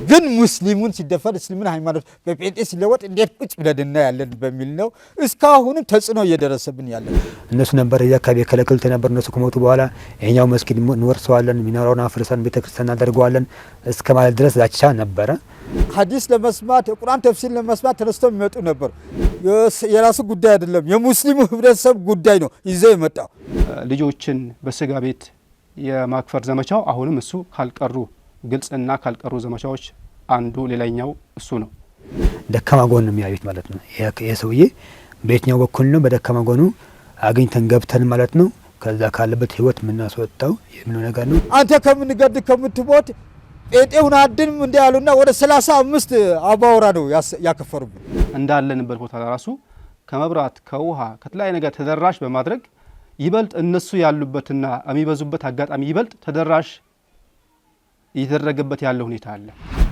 ግን ሙስሊሙን ሲደፈር እስልምና ሃይማኖት በጴንጤ ሲለወጥ እንዴት ቁጭ ብለን ያለን በሚል ነው እስካሁንም ተጽዕኖ እየደረሰብን ያለን። እነሱ ነበር የአካባቢ ከለክልት ነበር። እነሱ ከሞቱ በኋላ የኛው መስጊድ እንወርሰዋለን፣ ሚናራውን አፍርሰን ቤተክርስቲያን እናደርገዋለን እስከ ማለት ድረስ ዛቻ ነበረ። ሐዲስ ለመስማት የቁርአን ተፍሲር ለመስማት ተነስተው የሚመጡ ነበር። የራሱ ጉዳይ አይደለም፣ የሙስሊሙ ህብረተሰብ ጉዳይ ነው ይዘው የመጣው። ልጆችን በስጋ ቤት የማክፈር ዘመቻው አሁንም እሱ ካልቀሩ ግልጽና ካልቀሩ ዘመቻዎች አንዱ ሌላኛው እሱ ነው። ደካማ ጎን የሚያዩት ማለት ነው። የሰውዬ በየትኛው በኩል ነው በደካማ ጎኑ አግኝተን ገብተን ማለት ነው ከዛ ካለበት ህይወት የምናስወጣው የሚለው ነገር ነው። አንተ ከምንገድ ከምትሞት ጴንጤውን አድንም እንደ ያሉና ወደ 35 አባወራ ነው ያከፈሩብን። እንዳለንበት ቦታ ራሱ ከመብራት ከውሃ ከተለያየ ነገር ተደራሽ በማድረግ ይበልጥ እነሱ ያሉበትና የሚበዙበት አጋጣሚ ይበልጥ ተደራሽ እየተደረገበት ያለው ሁኔታ አለ።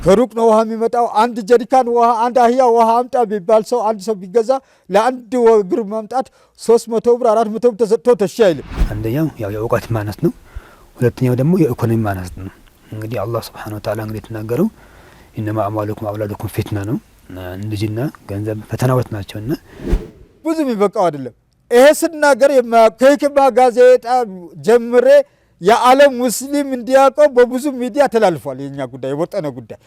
ከሩቅ ነው ውሃ የሚመጣው። አንድ ጀሪካን ውሃ አንድ አህያ ውሃ አምጣ ቢባል ሰው አንድ ሰው ቢገዛ ለአንድ እግር ማምጣት 300 ብር 400 ብር ተሰጥቶ ተሺ አይልም። አንደኛው ያው የእውቀት ማነስ ነው። ሁለተኛው ደግሞ የኢኮኖሚ ማነስ ነው። እንግዲህ አላህ Subhanahu Wa Ta'ala እንግዲህ ተናገረው ኢነማ አምዋሉኩም ወአውላዱኩም ፊትና ነው። ልጅና ገንዘብ ፈተናዎች ናቸውና ብዙ የሚበቃው አይደለም። ይሄ ስናገር ከህክማ ጋዜጣ ጀምሬ የዓለም ሙስሊም እንዲያውቀው በብዙ ሚዲያ ተላልፏል። የኛ ጉዳይ የወጠነ ጉዳይ